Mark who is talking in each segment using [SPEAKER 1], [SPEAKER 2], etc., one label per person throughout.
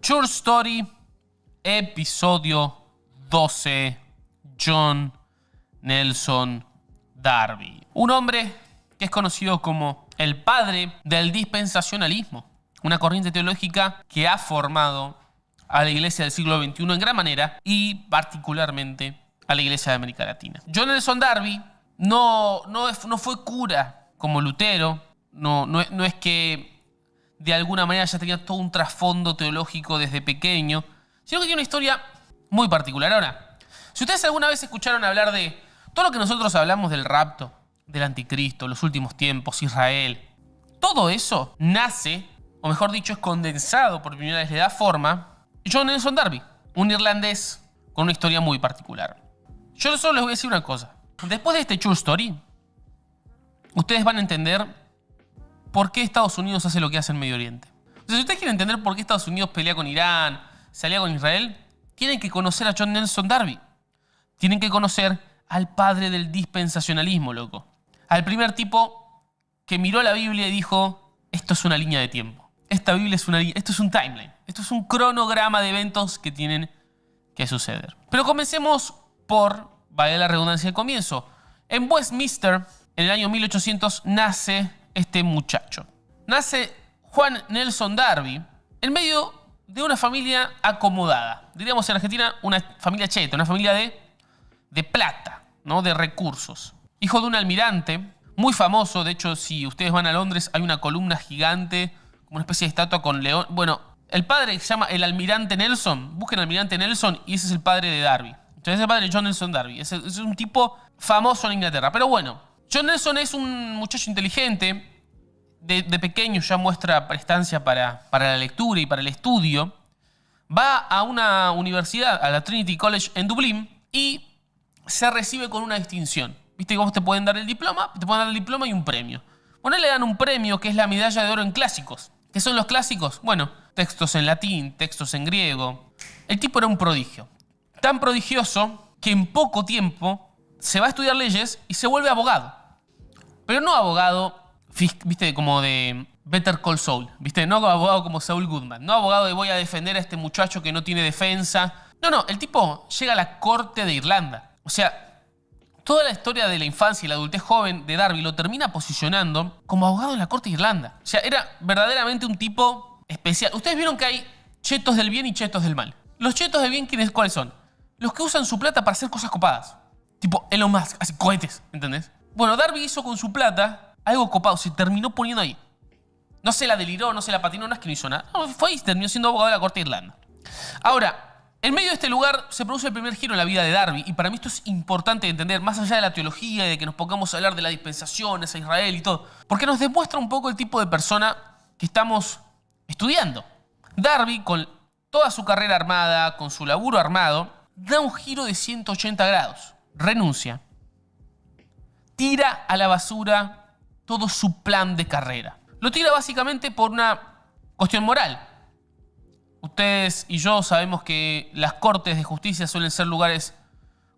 [SPEAKER 1] True Story, episodio 12. John Nelson Darby. Un hombre que es conocido como el padre del dispensacionalismo. Una corriente teológica que ha formado a la iglesia del siglo XXI en gran manera y particularmente a la iglesia de América Latina. John Nelson Darby no fue cura como Lutero. No es que de alguna manera ya tenía todo un trasfondo teológico desde pequeño, sino que tiene una historia muy particular. Ahora, si ustedes alguna vez escucharon hablar de todo lo que nosotros hablamos del rapto, del anticristo, los últimos tiempos, Israel, todo eso nace, o mejor dicho, es condensado por primera vez, le da forma John Nelson Darby, un irlandés con una historia muy particular. Yo solo les voy a decir una cosa. Después de este True Story, ustedes van a entender por qué Estados Unidos hace lo que hace en Medio Oriente. O sea, si ustedes quieren entender por qué Estados Unidos pelea con Irán, se alía con Israel, tienen que conocer a John Nelson Darby. Tienen que conocer al padre del dispensacionalismo, loco. Al primer tipo que miró la Biblia y dijo, esto es una línea de tiempo. Esta Biblia es una línea, esto es un timeline. Esto es un cronograma de eventos que tienen que suceder. Pero comencemos por, vale la redundancia del comienzo. En Westminster, en el año 1800, nace este muchacho. Nace Juan Nelson Darby en medio de una familia acomodada. Diríamos en Argentina una familia cheta, una familia de plata, ¿no? De recursos. Hijo de un almirante muy famoso. De hecho, si ustedes van a Londres, hay una columna gigante, como una especie de estatua con león. Bueno, el padre se llama el almirante Nelson. Busquen almirante Nelson y ese es el padre de Darby. Entonces, es el padre de John Nelson Darby. Es un tipo famoso en Inglaterra. Pero bueno, John Nelson es un muchacho inteligente. De pequeño ya muestra prestancia para la lectura y para el estudio. Va a una universidad, a la Trinity College en Dublín, y se recibe con una distinción. ¿Viste cómo te pueden dar el diploma? Te pueden dar el diploma y un premio. Bueno, le dan un premio que es la medalla de oro en clásicos. ¿Qué son los clásicos? Bueno, textos en latín, textos en griego. El tipo era un prodigio. Tan prodigioso que en poco tiempo se va a estudiar leyes y se vuelve abogado. Pero no abogado, viste, como de Better Call Saul, viste, no abogado como Saul Goodman, no abogado de voy a defender a este muchacho que no tiene defensa. No, el tipo llega a la corte de Irlanda. O sea, toda la historia de la infancia y la adultez joven de Darby lo termina posicionando como abogado en la corte de Irlanda. O sea, era verdaderamente un tipo especial. Ustedes vieron que hay chetos del bien y chetos del mal. Los chetos del bien, ¿cuáles son? Los que usan su plata para hacer cosas copadas. Tipo Elon Musk, así cohetes, ¿entendés? Bueno, Darby hizo con su plata algo copado, se terminó poniendo ahí. No se la deliró, no se la patinó, no es que no hizo nada. No, fue y terminó siendo abogado de la corte de Irlanda. Ahora, en medio de este lugar se produce el primer giro en la vida de Darby, y para mí esto es importante de entender, más allá de la teología y de que nos pongamos a hablar de las dispensaciones a Israel y todo, porque nos demuestra un poco el tipo de persona que estamos estudiando. Darby, con toda su carrera armada, con su laburo armado, da un giro de 180 grados. Renuncia. Tira a la basura todo su plan de carrera. Lo tira básicamente por una cuestión moral. Ustedes y yo sabemos que las cortes de justicia suelen ser lugares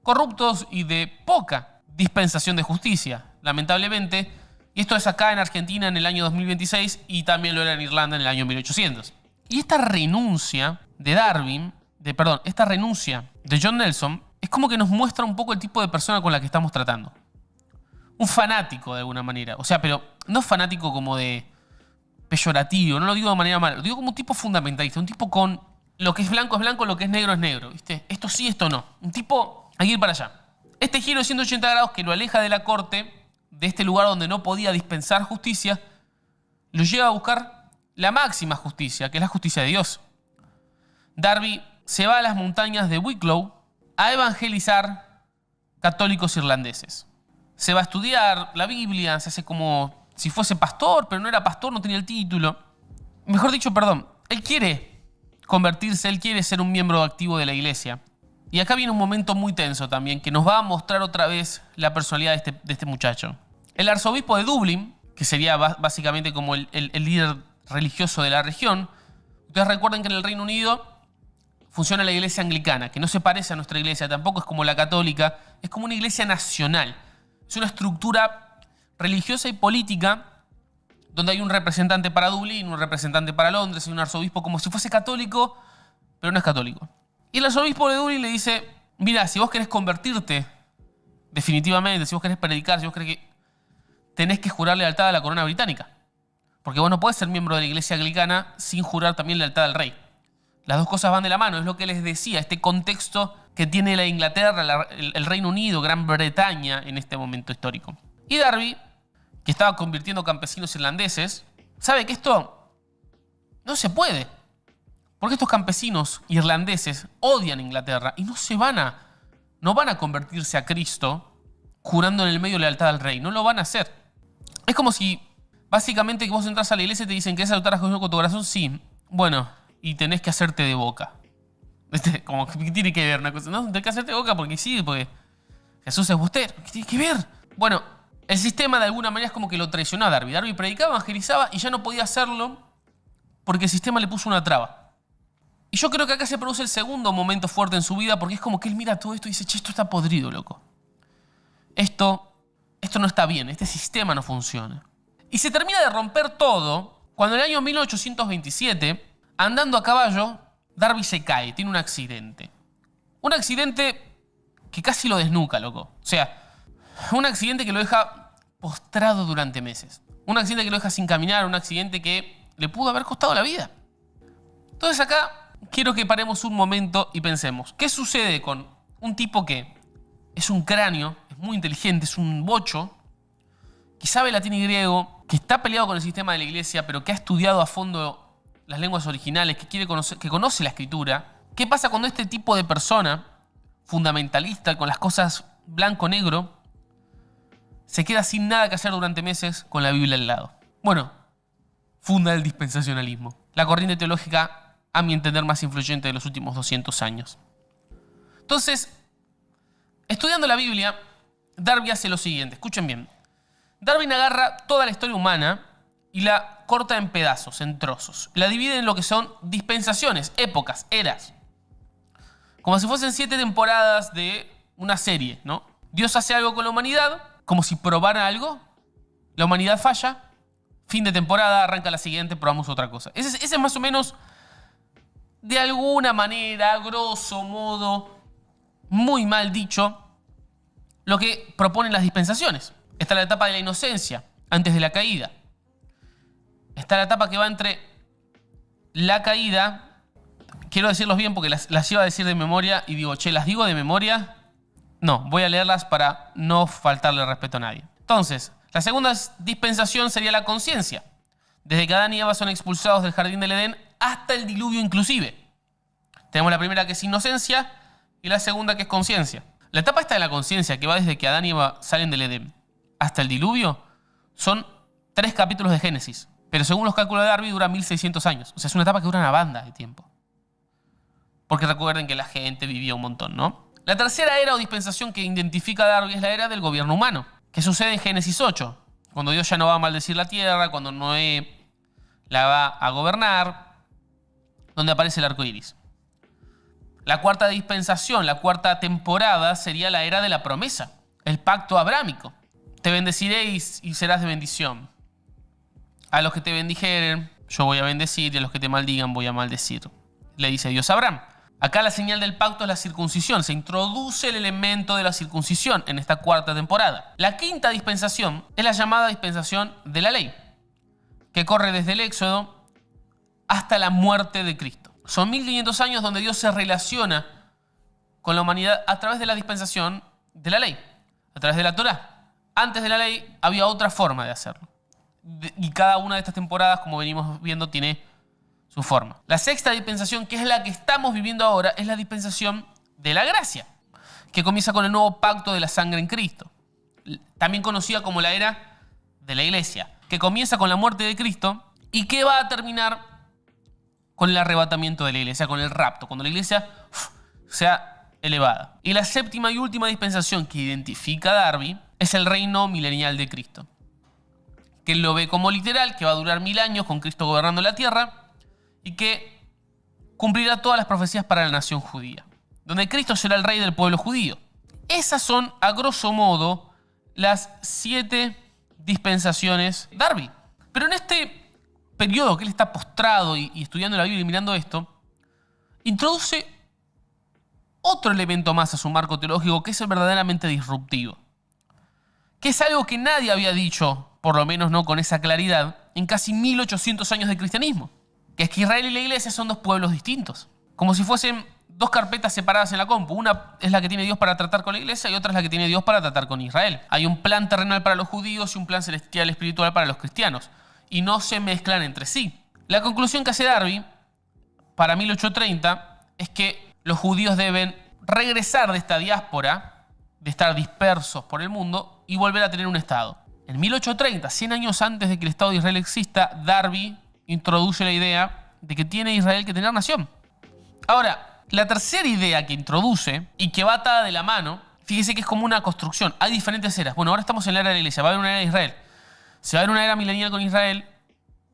[SPEAKER 1] corruptos y de poca dispensación de justicia, lamentablemente. Y esto es acá en Argentina en el año 2026 y también lo era en Irlanda en el año 1800. Y esta renuncia de Darby, esta renuncia de John Nelson, es como que nos muestra un poco el tipo de persona con la que estamos tratando. Un fanático de alguna manera. O sea, pero no fanático como de peyorativo, no lo digo de manera mala, lo digo como un tipo fundamentalista, un tipo con lo que es blanco, lo que es negro, ¿viste? Esto sí, esto no. Un tipo, hay que ir para allá. Este giro de 180 grados que lo aleja de la corte, de este lugar donde no podía dispensar justicia, lo lleva a buscar la máxima justicia, que es la justicia de Dios. Darby se va a las montañas de Wicklow a evangelizar católicos irlandeses. Se va a estudiar la Biblia, se hace como si fuese pastor, pero no era pastor, no tenía el título. Mejor dicho, él quiere convertirse, él quiere ser un miembro activo de la iglesia. Y acá viene un momento muy tenso también, que nos va a mostrar otra vez la personalidad de este muchacho. El arzobispo de Dublín, que sería básicamente como el líder religioso de la región. Ustedes recuerden que en el Reino Unido funciona la iglesia anglicana, que no se parece a nuestra iglesia, tampoco es como la católica, es como una iglesia nacional. Es una estructura religiosa y política donde hay un representante para Dublín, un representante para Londres y un arzobispo como si fuese católico, pero no es católico. Y el arzobispo de Dublín le dice, mira, si vos querés convertirte definitivamente, si vos querés predicar, si vos querés que... tenés que jurar lealtad a la corona británica. Porque vos no podés ser miembro de la iglesia anglicana sin jurar también lealtad al rey. Las dos cosas van de la mano, es lo que les decía, este contexto que tiene la Inglaterra, el Reino Unido, Gran Bretaña en este momento histórico. Y Darby, que estaba convirtiendo campesinos irlandeses, sabe que esto no se puede. Porque estos campesinos irlandeses odian Inglaterra y no van a convertirse a Cristo jurando en el medio lealtad al rey. No lo van a hacer. Es como si básicamente que vos entras a la iglesia y te dicen que es adoptar a Jesús con tu corazón. Sí, bueno, y tenés que hacerte de boca. Como que tiene que ver una cosa. No, tenés que hacerte de boca porque sí, porque Jesús es bustero. ¿Qué tiene que ver? Bueno, el sistema de alguna manera es como que lo traicionó a Darby. Darby predicaba, evangelizaba y ya no podía hacerlo porque el sistema le puso una traba. Y yo creo que acá se produce el segundo momento fuerte en su vida porque es como que él mira todo esto y dice, che, esto está podrido, loco. Esto no está bien, este sistema no funciona. Y se termina de romper todo cuando en el año 1827, andando a caballo, Darby se cae, tiene un accidente. Un accidente que casi lo desnuca, loco. O sea, un accidente que lo deja postrado durante meses. Un accidente que lo deja sin caminar, un accidente que le pudo haber costado la vida. Entonces acá quiero que paremos un momento y pensemos, ¿qué sucede con un tipo que es un cráneo, es muy inteligente, es un bocho, que sabe latín y griego, que está peleado con el sistema de la iglesia, pero que ha estudiado a fondo las lenguas originales, que conoce la escritura? ¿Qué pasa cuando este tipo de persona, fundamentalista, con las cosas blanco-negro, se queda sin nada que hacer durante meses con la Biblia al lado? Bueno, funda el dispensacionalismo, la corriente teológica, a mi entender, más influyente de los últimos 200 años. Entonces, estudiando la Biblia, Darby hace lo siguiente. Escuchen bien. Darby agarra toda la historia humana y la corta en pedazos, en trozos. La divide en lo que son dispensaciones, épocas, eras. Como si fuesen 7 temporadas de una serie, ¿no? Dios hace algo con la humanidad, como si probara algo. La humanidad falla. Fin de temporada, arranca la siguiente, probamos otra cosa. Ese es más o menos, de alguna manera, grosso modo, muy mal dicho, lo que proponen las dispensaciones. Está la etapa de la inocencia, antes de la caída. Está la etapa que va entre la caída. Quiero decirlos bien porque las iba a decir de memoria y digo, che, ¿las digo de memoria? No, voy a leerlas para no faltarle respeto a nadie. Entonces, la segunda dispensación sería la conciencia. Desde que Adán y Eva son expulsados del jardín del Edén hasta el diluvio inclusive. Tenemos la primera que es inocencia y la segunda que es conciencia. La etapa esta de la conciencia, que va desde que Adán y Eva salen del Edén hasta el diluvio, son 3 capítulos de Génesis. Pero según los cálculos de Darby dura 1600 años. O sea, es una etapa que dura una banda de tiempo. Porque recuerden que la gente vivía un montón, ¿no? La tercera era o dispensación que identifica a Darby es la era del gobierno humano, que sucede en Génesis 8, cuando Dios ya no va a maldecir la tierra, cuando Noé la va a gobernar, donde aparece el arco iris. La cuarta dispensación, la cuarta temporada, sería la era de la promesa, el pacto abrámico. Te bendeciré y serás de bendición. A los que te bendijeren, yo voy a bendecir, y a los que te maldigan, voy a maldecir. Le dice Dios a Abraham. Acá la señal del pacto es la circuncisión. Se introduce el elemento de la circuncisión en esta cuarta temporada. La quinta dispensación es la llamada dispensación de la ley, que corre desde el Éxodo hasta la muerte de Cristo. Son 1500 años donde Dios se relaciona con la humanidad a través de la dispensación de la ley, a través de la Torá. Antes de la ley había otra forma de hacerlo. Y cada una de estas temporadas, como venimos viendo, tiene su forma. La sexta dispensación, que es la que estamos viviendo ahora, es la dispensación de la gracia, que comienza con el nuevo pacto de la sangre en Cristo, también conocida como la era de la iglesia, que comienza con la muerte de Cristo y que va a terminar con el arrebatamiento de la iglesia, con el rapto, cuando la iglesia sea elevada. Y la séptima y última dispensación que identifica a Darby es el reino milenial de Cristo, que él lo ve como literal, que va a durar 1000 años con Cristo gobernando la tierra y que cumplirá todas las profecías para la nación judía, donde Cristo será el rey del pueblo judío. Esas son, a grosso modo, las 7 dispensaciones de Darby. Pero en este periodo que él está postrado y estudiando la Biblia y mirando esto, introduce otro elemento más a su marco teológico que es el verdaderamente disruptivo. Que es algo que nadie había dicho, por lo menos no con esa claridad, en casi 1800 años de cristianismo. Que es que Israel y la iglesia son dos pueblos distintos. Como si fuesen dos carpetas separadas en la compu. Una es la que tiene Dios para tratar con la iglesia y otra es la que tiene Dios para tratar con Israel. Hay un plan terrenal para los judíos y un plan celestial espiritual para los cristianos. Y no se mezclan entre sí. La conclusión que hace Darby para 1830 es que los judíos deben regresar de esta diáspora, de estar dispersos por el mundo y volver a tener un estado. En 1830, 100 años antes de que el Estado de Israel exista, Darby introduce la idea de que tiene Israel que tener nación. Ahora, la tercera idea que introduce y que va atada de la mano, fíjese que es como una construcción. Hay diferentes eras. Bueno, ahora estamos en la era de la iglesia, va a haber una era de Israel. Se va a ver una era milenial con Israel,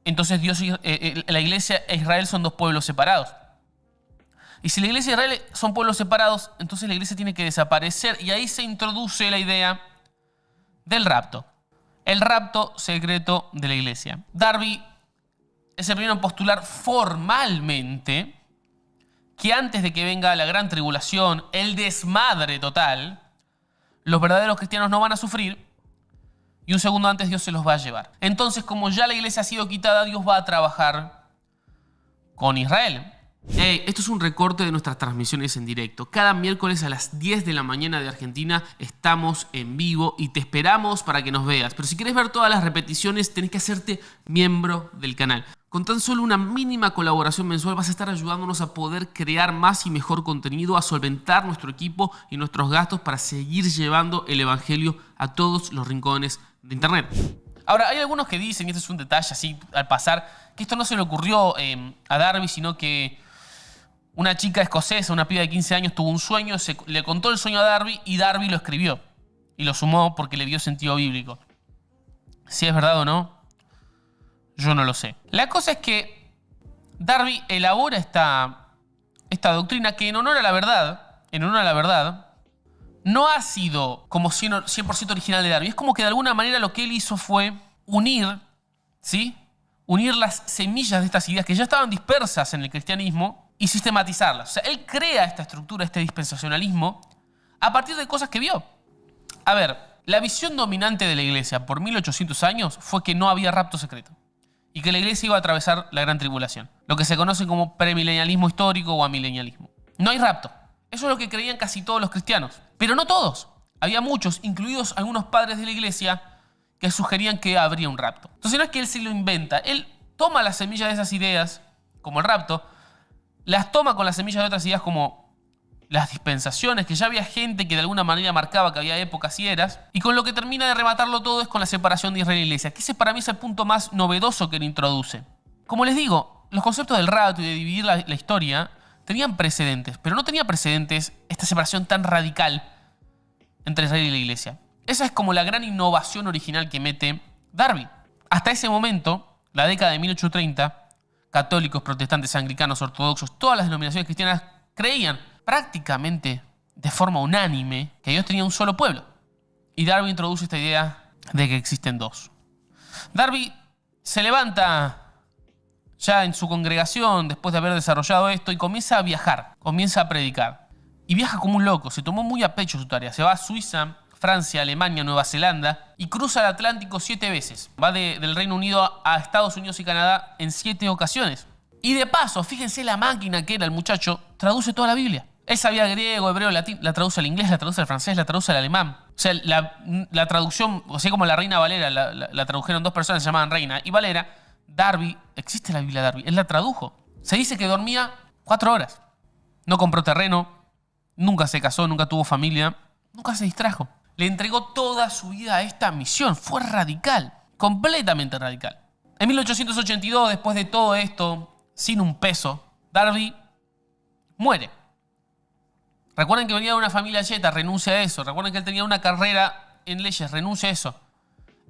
[SPEAKER 1] entonces Dios la iglesia e Israel son dos pueblos separados. Y si la iglesia y Israel son pueblos separados, entonces la iglesia tiene que desaparecer. Y ahí se introduce la idea del rapto. El rapto secreto de la iglesia. Darby es el primero en postular formalmente que antes de que venga la gran tribulación, el desmadre total, los verdaderos cristianos no van a sufrir y un segundo antes Dios se los va a llevar. Entonces, como ya la iglesia ha sido quitada, Dios va a trabajar con Israel. Esto es un recorte de nuestras transmisiones en directo. Cada miércoles a las 10 de la mañana de Argentina estamos en vivo y te esperamos para que nos veas. Pero si quieres ver todas las repeticiones, tenés que hacerte miembro del canal. Con tan solo una mínima colaboración mensual vas a estar ayudándonos a poder crear más y mejor contenido, a solventar nuestro equipo y nuestros gastos para seguir llevando el evangelio a todos los rincones de internet. Ahora, hay algunos que dicen, y este es un detalle así al pasar, que esto no se le ocurrió a Darby, sino que una chica escocesa, una piba de 15 años, tuvo un sueño, le contó el sueño a Darby y Darby lo escribió. Y lo sumó porque le vio sentido bíblico. Si es verdad o no, yo no lo sé. La cosa es que Darby elabora esta doctrina que en honor a la verdad, no ha sido como 100% original de Darby. Es como que de alguna manera lo que él hizo fue unir, ¿sí? Unir las semillas de estas ideas que ya estaban dispersas en el cristianismo y sistematizarlas. O sea, él crea esta estructura, este dispensacionalismo, a partir de cosas que vio. A ver, la visión dominante de la iglesia por 1800 años fue que no había rapto secreto y que la iglesia iba a atravesar la gran tribulación, lo que se conoce como premilenialismo histórico o amilenialismo. No hay rapto. Eso es lo que creían casi todos los cristianos, pero no todos. Había muchos, incluidos algunos padres de la iglesia, que sugerían que habría un rapto. Entonces no es que él se lo inventa, él toma las semillas de esas ideas, como el rapto, las toma con las semillas de otras ideas como las dispensaciones, que ya había gente que de alguna manera marcaba que había épocas y eras, y con lo que termina de rematarlo todo es con la separación de Israel y la iglesia, que ese para mí es el punto más novedoso que él introduce. Como les digo, los conceptos del rapto y de dividir la historia tenían precedentes, pero no tenía precedentes esta separación tan radical entre Israel y la iglesia. Esa es como la gran innovación original que mete Darby. Hasta ese momento, la década de 1830, católicos, protestantes, anglicanos, ortodoxos, todas las denominaciones cristianas creían prácticamente de forma unánime que Dios tenía un solo pueblo. Y Darby introduce esta idea de que existen dos. Darby se levanta ya en su congregación después de haber desarrollado esto y comienza a viajar, comienza a predicar. Y viaja como un loco, se tomó muy a pecho su tarea. Se va a Suiza, Francia, Alemania, Nueva Zelanda y cruza el Atlántico 7 veces. Va del Reino Unido a Estados Unidos y Canadá en 7 ocasiones. Y de paso, fíjense la máquina que era el muchacho, traduce toda la Biblia. Él sabía griego, hebreo, latín, la traduce al inglés, la traduce al francés, la traduce al alemán. O sea, la traducción, así como la Reina Valera, la tradujeron dos personas, se llamaban Reina y Valera. Darby, existe la Biblia de Darby, él la tradujo. Se dice que dormía 4 horas. No compró terreno, nunca se casó, nunca tuvo familia, nunca se distrajo. Le entregó toda su vida a esta misión. Fue radical, completamente radical. En 1882, después de todo esto, sin un peso, Darby muere. Recuerden que venía de una familia cheta, renuncia a eso. Recuerden que él tenía una carrera en leyes, renuncia a eso.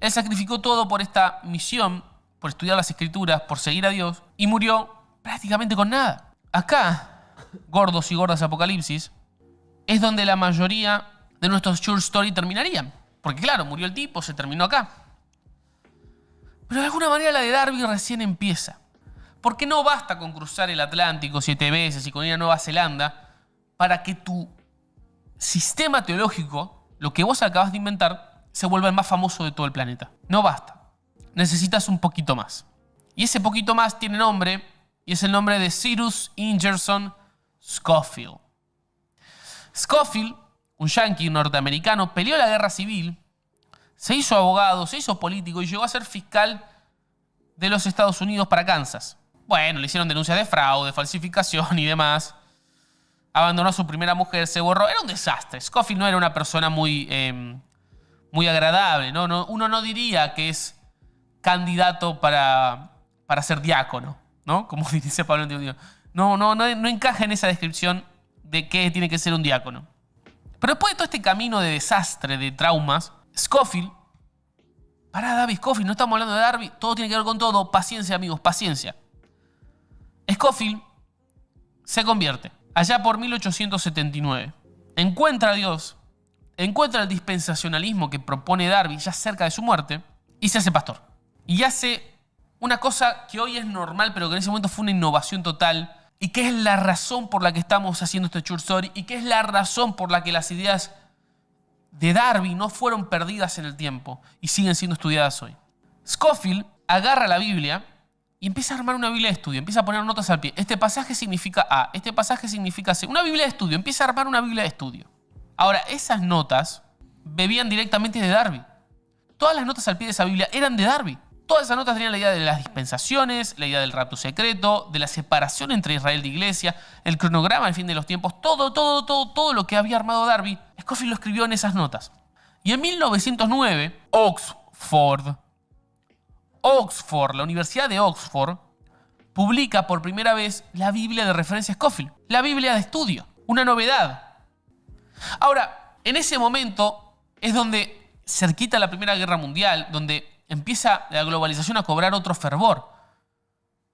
[SPEAKER 1] Él sacrificó todo por esta misión, por estudiar las escrituras, por seguir a Dios, y murió prácticamente con nada. Acá, gordos y gordas Apocalipsis, es donde la mayoría de nuestros short story terminarían. Porque claro, murió el tipo, se terminó acá. Pero de alguna manera la de Darby recién empieza. Porque no basta con cruzar el Atlántico 7 veces y con ir a Nueva Zelanda para que tu sistema teológico, lo que vos acabas de inventar, se vuelva el más famoso de todo el planeta. No basta. Necesitas un poquito más. Y ese poquito más tiene nombre, y es el nombre de Cyrus Ingerson Scofield. Scofield, un yanqui norteamericano, peleó la guerra civil, se hizo abogado, se hizo político y llegó a ser fiscal de los Estados Unidos para Kansas. Bueno, le hicieron denuncias de fraude, falsificación y demás. Abandonó a su primera mujer, se borró. Era un desastre. Scofield no era una persona muy agradable, ¿no? Uno no diría que es candidato para ser diácono, ¿no? Como dice Pablo Antonio. No encaja en esa descripción de qué tiene que ser un diácono. Pero después de todo este camino de desastre, de traumas, Scofield... Pará, David, Scofield, no estamos hablando de Darby. Todo tiene que ver con todo. Paciencia, amigos, paciencia. Scofield se convierte. Allá por 1879. Encuentra a Dios. Encuentra el dispensacionalismo que propone Darby ya cerca de su muerte. Y se hace pastor. Y hace una cosa que hoy es normal, pero que en ese momento fue una innovación total. Y que es la razón por la que estamos haciendo este Church Story. Y que es la razón por la que las ideas de Darby no fueron perdidas en el tiempo y siguen siendo estudiadas hoy. Scofield agarra la Biblia y empieza a armar una Biblia de estudio, empieza a poner notas al pie. Este pasaje significa A, este pasaje significa C. Una Biblia de estudio, empieza a armar una Biblia de estudio. Ahora, esas notas bebían directamente de Darby. Todas las notas al pie de esa Biblia eran de Darby. Todas esas notas tenían la idea de las dispensaciones, la idea del rapto secreto, de la separación entre Israel y iglesia, el cronograma del fin de los tiempos, todo lo que había armado Darby, Scofield lo escribió en esas notas. Y en 1909, la Universidad de Oxford, publica por primera vez la Biblia de referencia Scofield, la Biblia de estudio, una novedad. Ahora, en ese momento es donde, cerquita de la Primera Guerra Mundial, donde empieza la globalización a cobrar otro fervor,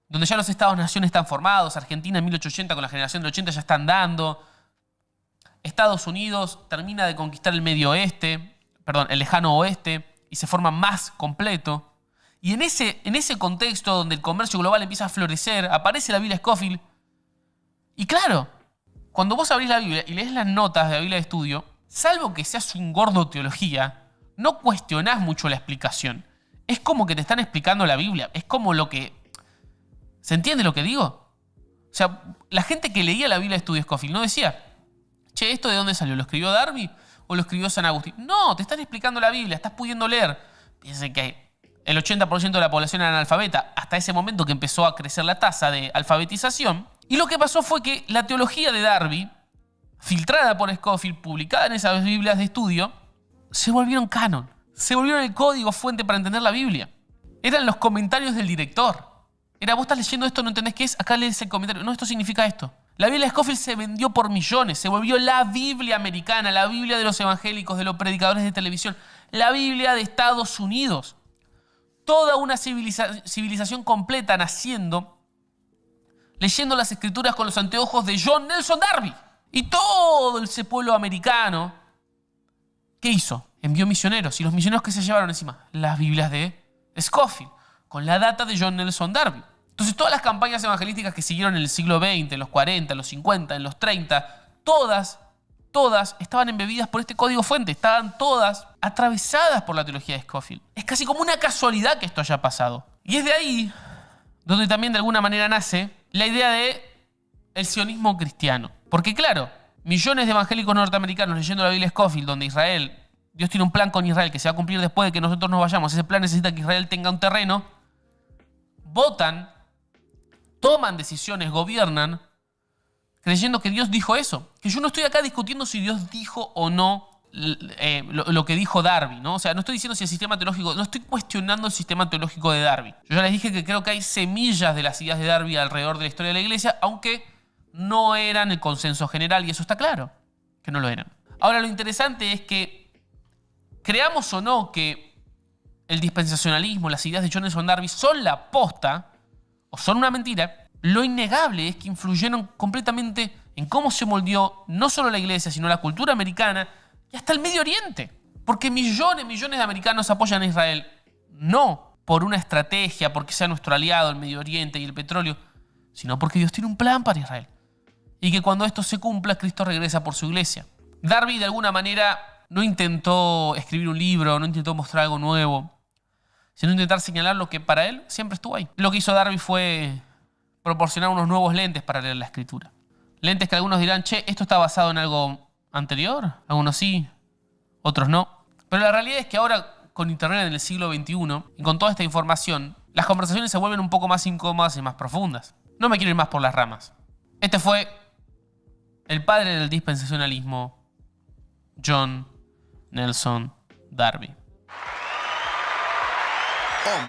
[SPEAKER 1] donde ya los Estados-nación están formados, Argentina en 1880 con la generación del 80 ya están dando, Estados Unidos termina de conquistar el el lejano oeste, y se forma más completo. Y en ese contexto donde el comercio global empieza a florecer, aparece la Biblia Scofield. Y claro, cuando vos abrís la Biblia y lees las notas de la Biblia de estudio, salvo que seas un gordo de teología, no cuestionás mucho la explicación. Es como que te están explicando la Biblia. Es como lo que... ¿Se entiende lo que digo? O sea, la gente que leía la Biblia de estudio Scofield no decía, che, ¿esto de dónde salió? ¿Lo escribió Darby o lo escribió San Agustín? No, te están explicando la Biblia, estás pudiendo leer. Piensen que el 80% de la población era analfabeta hasta ese momento que empezó a crecer la tasa de alfabetización. Y lo que pasó fue que la teología de Darby, filtrada por Scofield, publicada en esas Biblias de estudio, se volvieron canon. Se volvieron el código fuente para entender la Biblia. Eran los comentarios del director. Era, vos estás leyendo esto, no entendés qué es, acá lees el comentario. No, esto significa esto. La Biblia de Scofield se vendió por millones. Se volvió la Biblia americana, la Biblia de los evangélicos, de los predicadores de televisión, la Biblia de Estados Unidos. Toda una civilización completa naciendo, leyendo las escrituras con los anteojos de John Nelson Darby. Y todo ese pueblo americano, ¿qué hizo? Envió misioneros. ¿Y los misioneros que se llevaron encima? Las Biblias de Scofield, con la data de John Nelson Darby. Entonces todas las campañas evangelísticas que siguieron en el siglo XX, en los 40, en los 50, en los 30, todas estaban embebidas por este código fuente. Estaban todas atravesadas por la teología de Scofield. Es casi como una casualidad que esto haya pasado. Y es de ahí donde también de alguna manera nace la idea de el sionismo cristiano. Porque claro, millones de evangélicos norteamericanos leyendo la Biblia de Scofield, donde Dios tiene un plan con Israel que se va a cumplir después de que nosotros nos vayamos. Ese plan necesita que Israel tenga un terreno. Votan, toman decisiones, gobiernan, creyendo que Dios dijo eso. Que yo no estoy acá discutiendo si Dios dijo o no lo que dijo Darby, ¿no? O sea, no estoy diciendo si el sistema teológico... No estoy cuestionando el sistema teológico de Darby. Yo ya les dije que creo que hay semillas de las ideas de Darby alrededor de la historia de la iglesia, aunque no eran el consenso general, y eso está claro, que no lo eran. Ahora, lo interesante es que, creamos o no que el dispensacionalismo, las ideas de John Nelson Darby son la posta o son una mentira, lo innegable es que influyeron completamente en cómo se moldeó no solo la iglesia, sino la cultura americana y hasta el Medio Oriente. Porque millones de americanos apoyan a Israel. No por una estrategia, porque sea nuestro aliado el Medio Oriente y el petróleo, sino porque Dios tiene un plan para Israel. Y que cuando esto se cumpla, Cristo regresa por su iglesia. Darby, de alguna manera, no intentó escribir un libro, no intentó mostrar algo nuevo, sino intentar señalar lo que para él siempre estuvo ahí. Lo que hizo Darby fue proporcionar unos nuevos lentes para leer la Escritura. Lentes que algunos dirán, che, esto está basado en algo anterior. Algunos sí, otros no. Pero la realidad es que ahora, con Internet en el siglo XXI, y con toda esta información, las conversaciones se vuelven un poco más incómodas y más profundas. No me quiero ir más por las ramas. Este fue el padre del dispensacionalismo, John Nelson Darby.